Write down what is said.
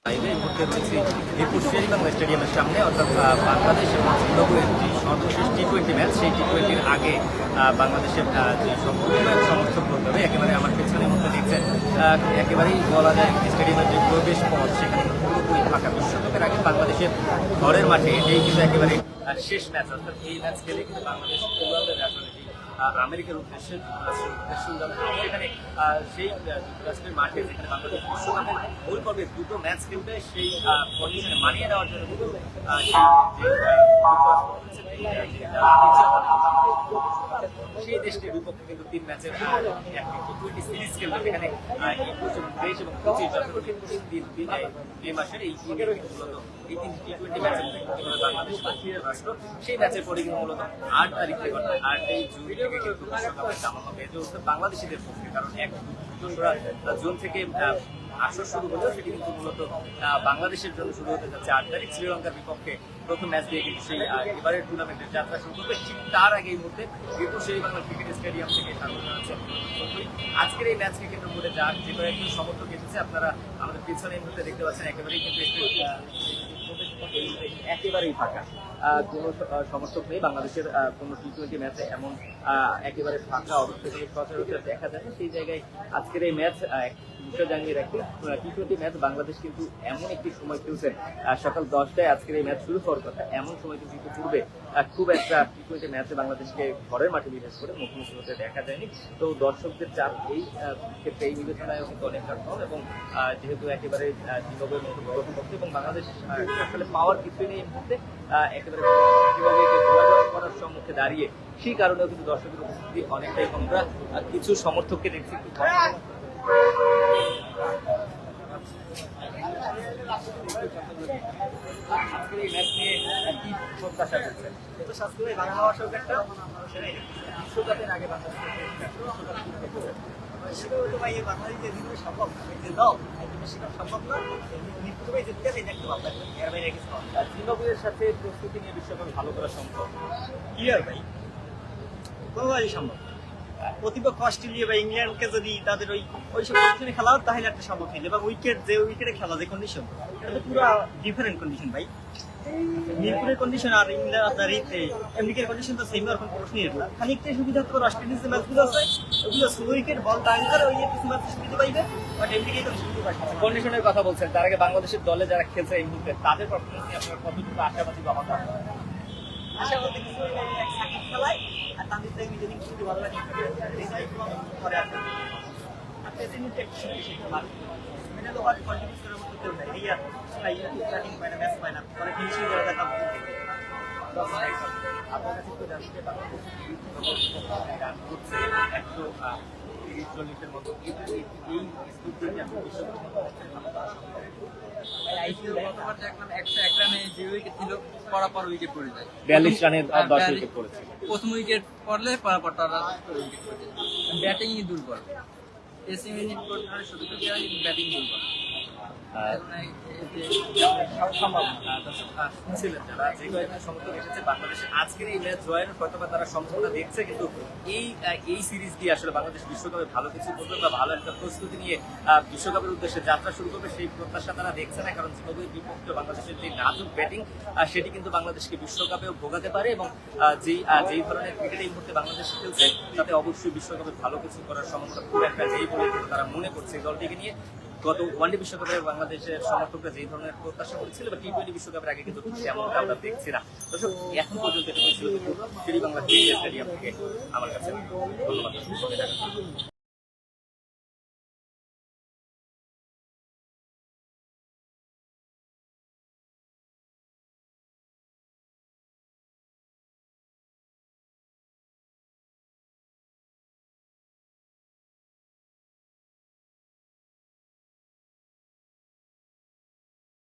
লাইভে এই মুহূর্তে রয়েছি মিরপুর শের-ই-বাংলা স্টেডিয়ামের সামনে, অর্থাৎ বাংলাদেশ এবং জিম্বাবুয়ের যে সর্বশেষ টি-20 ম্যাচ, সেই টি-20-র আগে বাংলাদেশের যে সম্পূর্ণ সমর্থক বলতে হবে, একেবারে আমার পেছনের মধ্যে দেখছেন একেবারেই বলা যায় স্টেডিয়ামের যে প্রবেশ পথ সেখানে পুরোপুরি ফাঁকা। বিশ্বকাপের আগে বাংলাদেশের ঘরের মাঠে এটাই কিন্তু একেবারে শেষ ম্যাচ, অর্থাৎ এই ম্যাচ খেলে কিন্তু বাংলাদেশ আসলে আমেরিকার উদ্দেশ্যে সেখানে সেই যুক্তরাষ্ট্রের মাঠে যেখানে বাংলাদেশ বিশ্বকাপের মূল পর্বে দুটো ম্যাচ খেলবে, সেই কন্ডিশনে মানিয়ে নেওয়ার জন্য কিন্তু সেই দেশটির বিপক্ষে কিন্তু 3 ম্যাচের টি-20 সিরিজ খেলবে, যেখানে 21 এবং 23 এবং 25 এই মাসের এই মূলত এই 3 টি-20 ম্যাচের বাংলাদেশ রাষ্ট্র সেই ম্যাচের পরে কিন্তু মূলত 8 তারিখ থেকে 8 জুন থেকে কিন্তু বিশ্বকাপের জামা হবে বাংলাদেশিদের পক্ষে, কারণ 1 জুন থেকে আসর শুরু হলেও সেটি কিন্তু মূলত বাংলাদেশের জন্য শুরু হতে যাচ্ছে 8 তারিখ শ্রীলঙ্কার বিপক্ষে প্রথম ম্যাচ দিয়ে কিন্তু সেই এবারের টুর্নামেন্টের যাত্রা শুরু করবে। ঠিক তার আগে এই মুহূর্তে মিরপুর শের-ই-বাংলা ক্রিকেট স্টেডিয়াম থেকে স্বাগত জানাচ্ছি আজকের এই ম্যাচকে কেন্দ্র করে যে কয়েকজন সমর্থক এসেছে, আপনারা আমাদের পিছনে এই মুহূর্তে দেখতে পাচ্ছেন একেবারেই কিন্তু একেবারেই ফাঁকা, কোনো সমর্থক নেই। বাংলাদেশের কোনো টি-20 ম্যাচে এমন একেবারে ফাঁকা অবস্থা থেকে সচরাচর দেখা যায় না। সেই জায়গায় আজকের এই ম্যাচ 2 জানুয়ারির একটি টি-20 ম্যাচ, বাংলাদেশ কিন্তু এমন একটি সময় খেলছেন সকাল 10টায় আজকের এই ম্যাচ শুরু হওয়ার কথা, এমন সময় কিন্তু পূর্বে খুব একটা টি-20 ম্যাচে বাংলাদেশকে ঘরের মাঠে বিশেষ করে মুখোমুখি হতে দেখা যায়নি। তো দর্শকদের চাপ এই ক্ষেত্রে এই বিবেচনায় কিন্তু অনেকটা কম, এবং যেহেতু একেবারে জিম্বাবুয়ের মতো বড় পক্ষে এবং বাংলাদেশ আসলে পাওয়ার কিছুই নেই এই মুহূর্তে, একেবারে জিম্বাবুয়েকে করার সম্মুখে দাঁড়িয়ে, সেই কারণেও কিন্তু দর্শকের উপস্থিতি অনেকটাই কম। আমরা কিছু সমর্থককে দেখছি আজকের এই ম্যাচ নিয়ে কি প্রত্যাশা করছেন? কিন্তু শাস্ত্রী বাংলা ভাষার একটা বিশ্বকাপের আগে জিম্বাবুয়ের সাথে প্রস্তুতি নিয়ে বিশ্বকাপ ভালো করা সম্ভব কি আর ভাই, কোনোভাবেই সম্ভব। প্রতিপক্ষ অস্ট্রেলিয়া বা ইংল্যান্ডকে যদি তাদের ওই সব কন্ডিশনে খেলা হয় তাহলে একটা সম্ভব হইলে, বা উইকেটে খেলা যে কন্ডিশন, এটা তো পুরো ডিফারেন্ট কন্ডিশন ভাই। মিরপুরের কন্ডিশন আর ইংল্যান্ড আপনার আমেরিকার কন্ডিশন তো সেম, রকম প্রশ্নই না। খানিকটাই সুবিধা হতে পারে অস্ট্রেলিয়ার যে ম্যাচগুলো আছে ওগুলো স্লো উইকেট বল টাইম করে ওই কিছু ম্যাচ সুবিধা পাইবে, বাট আমেরিকায় তো সুবিধা পাইবে। কন্ডিশনের কথা বলছেন, তার আগে বাংলাদেশের দলে যারা খেলছে এই মুহূর্তে তাদের পারফরমেন্স নিয়ে আপনার কতটুকু আশাবাদী বা হতাশ? আশা করতে কিছু এক সাকিব খেলায় আর তাদের টাইমে যদি কিছু ভালো লাগে পরে আসে আপনি সিনিয়র একটু শিখতে পারবেন, এটা তো আর কন্ট্রিবিউট করার মতো কেউ নাই। এই আর তাই ব্যাটিং পায় না, ম্যাচ পায় না, পরে ফিনিশিং করে দেখা আপনার কাছে তো জানতে রান করছে 130-40-এর মতো, এই স্কুলটি আপনি বিশ্বকাপ আইপিএল গতবার দেখলাম 101 রানে যে উইকেট ছিল পরাপর উইকেট পড়ে যায়, 42 রানে 10 উইকেট পড়েছে। প্রথম উইকেট পড়লে পরাপর তারা উইকেট পড়ে যায়। ব্যাটিংই দুর্বল, এসি মিনিট করতে শুধু ব্যাটিং দুর্বল। শুনছিলেন যারা যে কয়েকজন সমর্থক এসেছে বাংলাদেশের আজকের এই ম্যাচ জয়ের হয়তো বা তারা সম্ভাবনা দেখছে, কিন্তু এই সিরিজ দিয়ে আসলে বাংলাদেশ বিশ্বকাপে ভালো কিছু করবে বা ভালো একটা প্রস্তুতি নিয়ে বিশ্বকাপের উদ্দেশ্যে যাত্রা শুরু করবে, সেই প্রত্যাশা তারা দেখছে না। কারণ জিম্বাবুয়ের বিপক্ষে বাংলাদেশের যে নাজুক ব্যাটিং সেটি কিন্তু বাংলাদেশকে বিশ্বকাপেও ভোগাতে পারে, এবং যেই ধরনের ক্রিকেট এই মুহূর্তে বাংলাদেশ খেলছে তাতে অবশ্যই বিশ্বকাপে ভালো কিছু করার সম্ভাবনা খুব একটা নেই বলে তারা মনে করছে। এই দলটিকে নিয়ে গত ওয়ানডে বিশ্বকাপে বাংলাদেশের সমর্থকরা যেই ধরনের প্রত্যাশা করেছিল বা টি-20 বিশ্বকাপের আগে কিন্তু তেমনটা আমরা দেখছি না। দর্শক, এখন পর্যন্ত এটা ছিল শের-ই-বাংলা স্টেডিয়াম থেকে আমার কাছে। ধন্যবাদ।